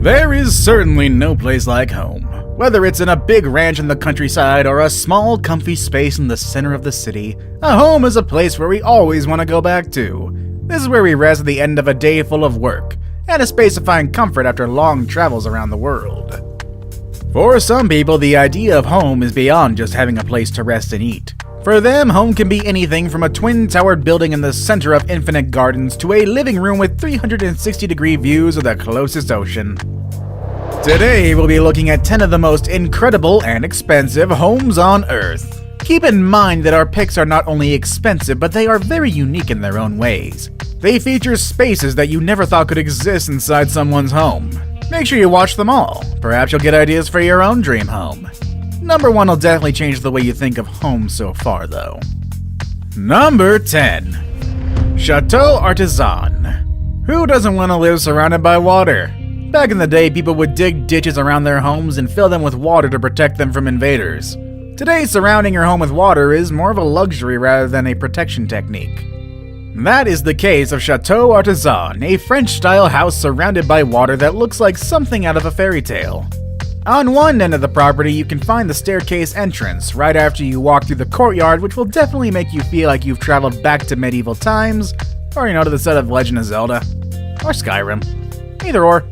There is certainly no place like home. Whether it's in a big ranch in the countryside or a small, comfy space in the center of the city, a home is a place where we always want to go back to. This is where we rest at the end of a day full of work, and a space to find comfort after long travels around the world. For some people, the idea of home is beyond just having a place to rest and eat. For them, home can be anything from a twin-towered building in the center of infinite gardens to a living room with 360-degree views of the closest ocean. Today, we'll be looking at 10 of the most incredible and expensive homes on Earth. Keep in mind that our picks are not only expensive, but they are very unique in their own ways. They feature spaces that you never thought could exist inside someone's home. Make sure you watch them all. Perhaps you'll get ideas for your own dream home. Number 1 will definitely change the way you think of home so far, though. Number 10. Chateau Artisan. Who doesn't want to live surrounded by water? Back in the day, people would dig ditches around their homes and fill them with water to protect them from invaders. Today, surrounding your home with water is more of a luxury rather than a protection technique. That is the case of Chateau Artisan, a French-style house surrounded by water that looks like something out of a fairy tale. On one end of the property, you can find the staircase entrance right after you walk through the courtyard, which will definitely make you feel like you've traveled back to medieval times, or to the set of Legend of Zelda, or Skyrim. Either or.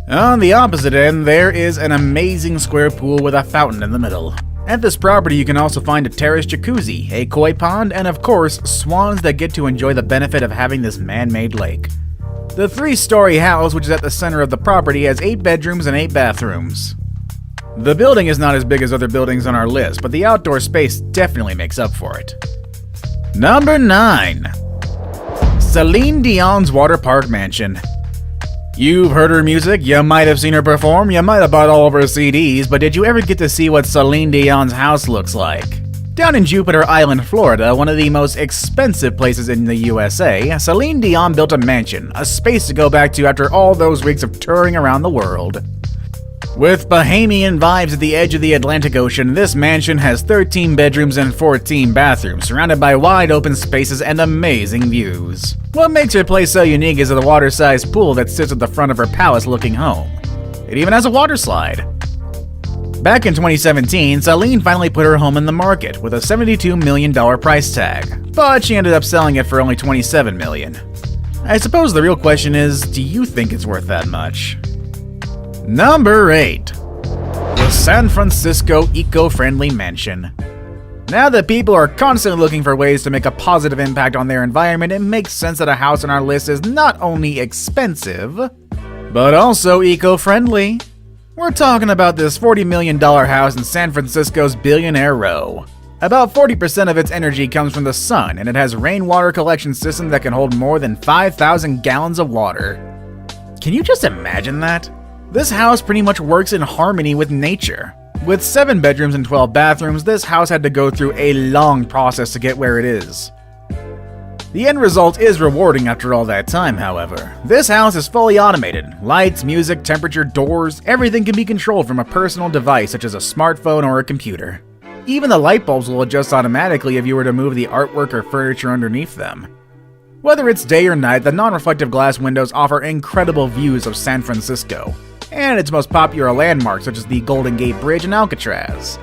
On the opposite end, there is an amazing square pool with a fountain in the middle. At this property, you can also find a terraced jacuzzi, a koi pond, and of course, swans that get to enjoy the benefit of having this man-made lake. The 3-story house, which is at the center of the property, has 8 bedrooms and 8 bathrooms. The building is not as big as other buildings on our list, but the outdoor space definitely makes up for it. Number 9. Celine Dion's Water Park Mansion. You've heard her music, you might have seen her perform, you might have bought all of her CDs, but did you ever get to see what Celine Dion's house looks like? Down in Jupiter Island, Florida, one of the most expensive places in the USA, Celine Dion built a mansion, a space to go back to after all those weeks of touring around the world. With Bahamian vibes at the edge of the Atlantic Ocean, this mansion has 13 bedrooms and 14 bathrooms, surrounded by wide open spaces and amazing views. What makes her place so unique is the water-sized pool that sits at the front of her palace-looking home. It even has a water slide. Back in 2017, Celine finally put her home in the market with a $72 million price tag, but she ended up selling it for only $27 million. I suppose the real question is, do you think it's worth that much? Number 8. The San Francisco Eco-Friendly Mansion. Now that people are constantly looking for ways to make a positive impact on their environment, it makes sense that a house on our list is not only expensive, but also eco-friendly. We're talking about this $40 million house in San Francisco's Billionaire Row. About 40% of its energy comes from the sun, and it has a rainwater collection system that can hold more than 5,000 gallons of water. Can you just imagine that? This house pretty much works in harmony with nature. With 7 bedrooms and 12 bathrooms, this house had to go through a long process to get where it is. The end result is rewarding after all that time, however. This house is fully automated. Lights, music, temperature, doors, everything can be controlled from a personal device such as a smartphone or a computer. Even the light bulbs will adjust automatically if you were to move the artwork or furniture underneath them. Whether it's day or night, the non-reflective glass windows offer incredible views of San Francisco and its most popular landmarks such as the Golden Gate Bridge and Alcatraz.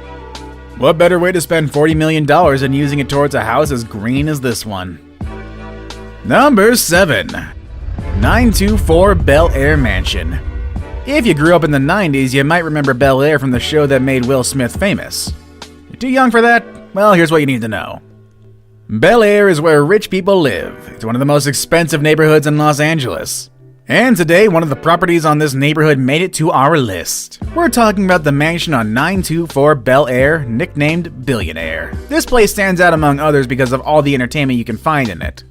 What better way to spend $40 million than using it towards a house as green as this one? Number 7. 924 Bel Air Mansion. If you grew up in the 90s, you might remember Bel Air from the show that made Will Smith famous. You're too young for that? Well, here's what you need to know. Bel Air is where rich people live. It's one of the most expensive neighborhoods in Los Angeles. And today, one of the properties on this neighborhood made it to our list. We're talking about the mansion on 924 Bel Air, nicknamed Billionaire. This place stands out among others because of all the entertainment you can find in it.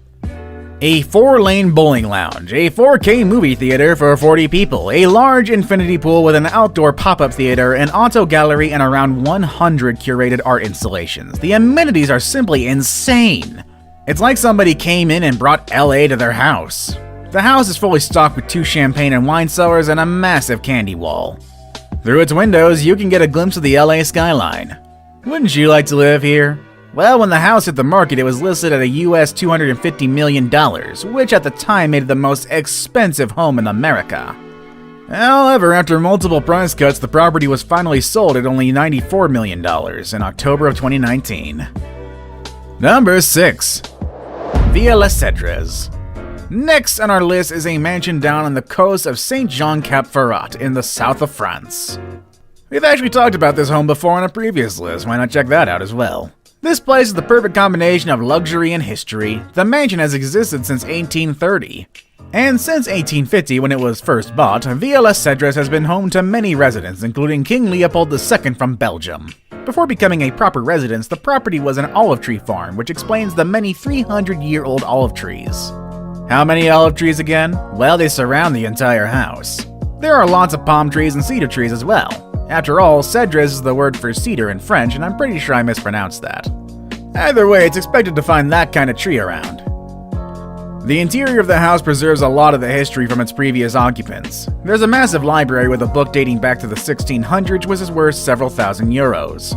A 4-lane bowling lounge, a 4K movie theater for 40 people, a large infinity pool with an outdoor pop-up theater, an auto gallery, and around 100 curated art installations. The amenities are simply insane. It's like somebody came in and brought LA to their house. The house is fully stocked with 2 champagne and wine cellars and a massive candy wall. Through its windows, you can get a glimpse of the LA skyline. Wouldn't you like to live here? Well, when the house hit the market, it was listed at a US $250 million, which at the time made it the most expensive home in America. However, after multiple price cuts, the property was finally sold at only $94 million in October of 2019. Number 6. Villa Les Cedres. Next on our list is a mansion down on the coast of Saint-Jean-Cap-Ferrat in the south of France. We've actually talked about this home before on a previous list, why not check that out as well? This place is the perfect combination of luxury and history. The mansion has existed since 1830. And since 1850, when it was first bought, Villa Les Cedres has been home to many residents, including King Leopold II from Belgium. Before becoming a proper residence, the property was an olive tree farm, which explains the many 300-year-old olive trees. How many olive trees again? Well, they surround the entire house. There are lots of palm trees and cedar trees as well. After all, cedres is the word for cedar in French, and I'm pretty sure I mispronounced that. Either way, it's expected to find that kind of tree around. The interior of the house preserves a lot of the history from its previous occupants. There's a massive library with a book dating back to the 1600s, which is worth several thousand euros.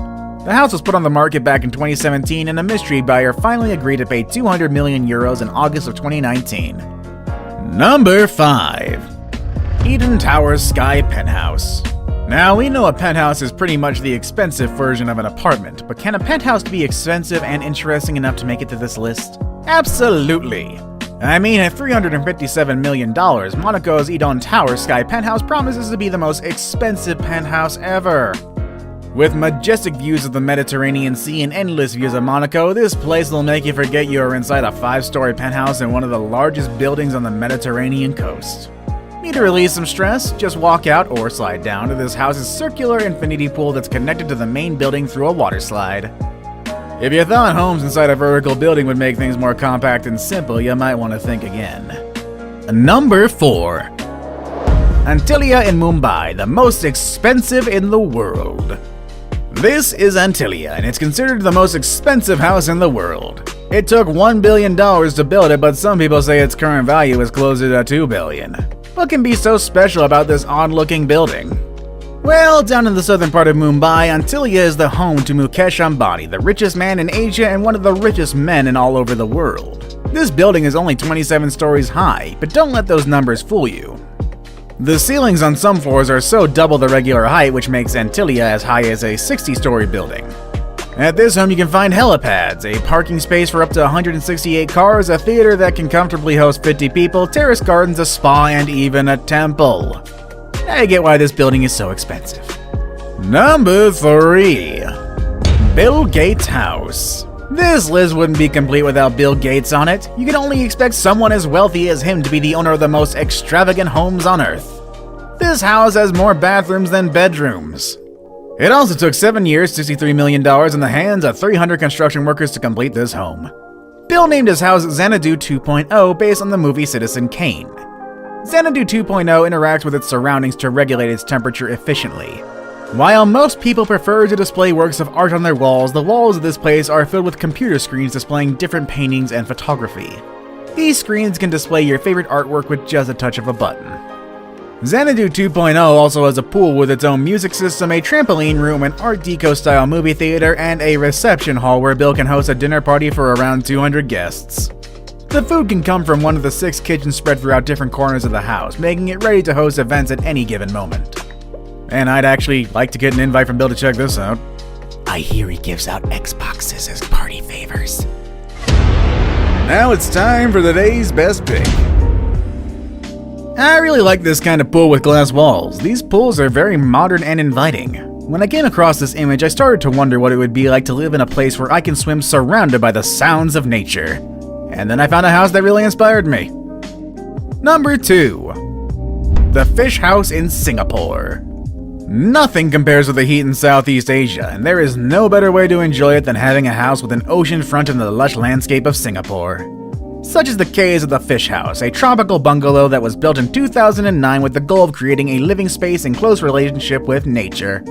The house was put on the market back in 2017, and a mystery buyer finally agreed to pay 200 million euros in August of 2019. Number 5. Eden Towers Sky Penthouse. Now, we know a penthouse is pretty much the expensive version of an apartment, but can a penthouse be expensive and interesting enough to make it to this list? Absolutely! I mean, at $357 million, Monaco's Eden Towers Sky Penthouse promises to be the most expensive penthouse ever. With majestic views of the Mediterranean Sea and endless views of Monaco, this place will make you forget you are inside a 5-story penthouse in one of the largest buildings on the Mediterranean coast. Need to release some stress? Just walk out or slide down to this house's circular infinity pool that's connected to the main building through a water slide. If you thought homes inside a vertical building would make things more compact and simple, you might want to think again. Number 4. Antilia in Mumbai, the most expensive in the world. This is Antilia, and it's considered the most expensive house in the world. It took $1 billion to build it, but some people say its current value is closer to $2 billion. What can be so special about this odd-looking building? Well, down in the southern part of Mumbai, Antilia is the home to Mukesh Ambani, the richest man in Asia and one of the richest men in all over the world. This building is only 27 stories high, but don't let those numbers fool you. The ceilings on some floors are so double the regular height, which makes Antilia as high as a 60-story building. At this home you can find helipads, a parking space for up to 168 cars, a theater that can comfortably host 50 people, terrace gardens, a spa, and even a temple. I get why this building is so expensive. Number 3. Bill Gates' house. This list wouldn't be complete without Bill Gates on it. You can only expect someone as wealthy as him to be the owner of the most extravagant homes on Earth. This house has more bathrooms than bedrooms. It also took 7 years, $63 million in the hands of 300 construction workers to complete this home. Bill named his house Xanadu 2.0 based on the movie Citizen Kane. Xanadu 2.0 interacts with its surroundings to regulate its temperature efficiently. While most people prefer to display works of art on their walls, the walls of this place are filled with computer screens displaying different paintings and photography. These screens can display your favorite artwork with just a touch of a button. Xanadu 2.0 also has a pool with its own music system, a trampoline room, an Art Deco-style movie theater, and a reception hall where Bill can host a dinner party for around 200 guests. The food can come from one of the 6 kitchens spread throughout different corners of the house, making it ready to host events at any given moment. And I'd actually like to get an invite from Bill to check this out. I hear he gives out Xboxes as party favors. Now it's time for the day's best pick. I really like this kind of pool with glass walls. These pools are very modern and inviting. When I came across this image, I started to wonder what it would be like to live in a place where I can swim surrounded by the sounds of nature. And then I found a house that really inspired me. Number 2. The Fish House in Singapore. Nothing compares with the heat in Southeast Asia, and there is no better way to enjoy it than having a house with an ocean front in the lush landscape of Singapore. Such is the case of the Fish House, a tropical bungalow that was built in 2009 with the goal of creating a living space in close relationship with nature.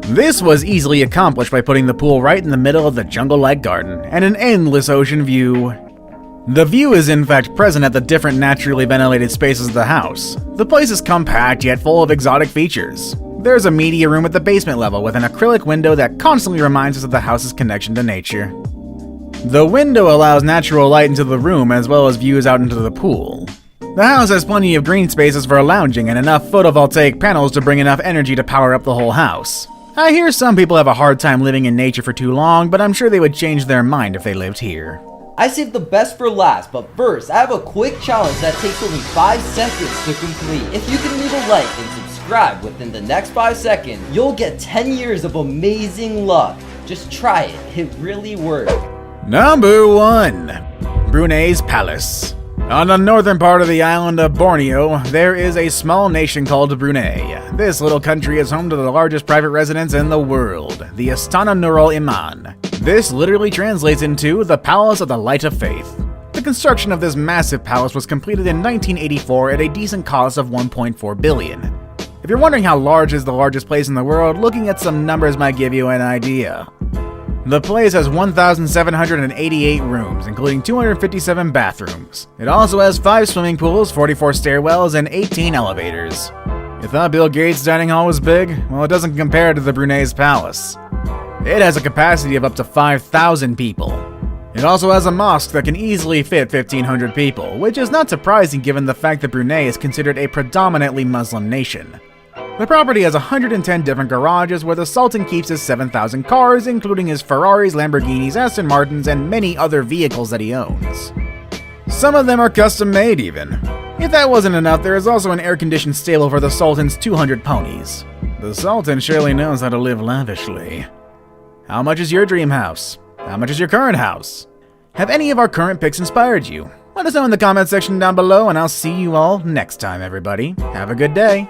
This was easily accomplished by putting the pool right in the middle of the jungle-like garden and an endless ocean view. The view is in fact present at the different naturally ventilated spaces of the house. The place is compact yet full of exotic features. There's a media room at the basement level with an acrylic window that constantly reminds us of the house's connection to nature. The window allows natural light into the room as well as views out into the pool. The house has plenty of green spaces for lounging and enough photovoltaic panels to bring enough energy to power up the whole house. I hear some people have a hard time living in nature for too long, but I'm sure they would change their mind if they lived here. I saved the best for last, but first, I have a quick challenge that takes only 5 seconds to complete. If you can leave a like and subscribe within the next 5 seconds, you'll get 10 years of amazing luck. Just try it, it really works. Number 1. Brunei's Palace. On the northern part of the island of Borneo, there is a small nation called Brunei. This little country is home to the largest private residence in the world, the Istana Nurul Iman. This literally translates into the Palace of the Light of Faith. The construction of this massive palace was completed in 1984 at a decent cost of 1.4 billion. If you're wondering how large is the largest place in the world, looking at some numbers might give you an idea. The place has 1,788 rooms, including 257 bathrooms. It also has 5 swimming pools, 44 stairwells, and 18 elevators. You thought Bill Gates' dining hall was big? Well, it doesn't compare to the Brunei's palace. It has a capacity of up to 5,000 people. It also has a mosque that can easily fit 1,500 people, which is not surprising given the fact that Brunei is considered a predominantly Muslim nation. The property has 110 different garages where the Sultan keeps his 7,000 cars, including his Ferraris, Lamborghinis, Aston Martins, and many other vehicles that he owns. Some of them are custom made even. If that wasn't enough, there is also an air-conditioned stable for the Sultan's 200 ponies. The Sultan surely knows how to live lavishly. How much is your dream house? How much is your current house? Have any of our current picks inspired you? Let us know in the comment section down below, and I'll see you all next time, everybody. Have a good day.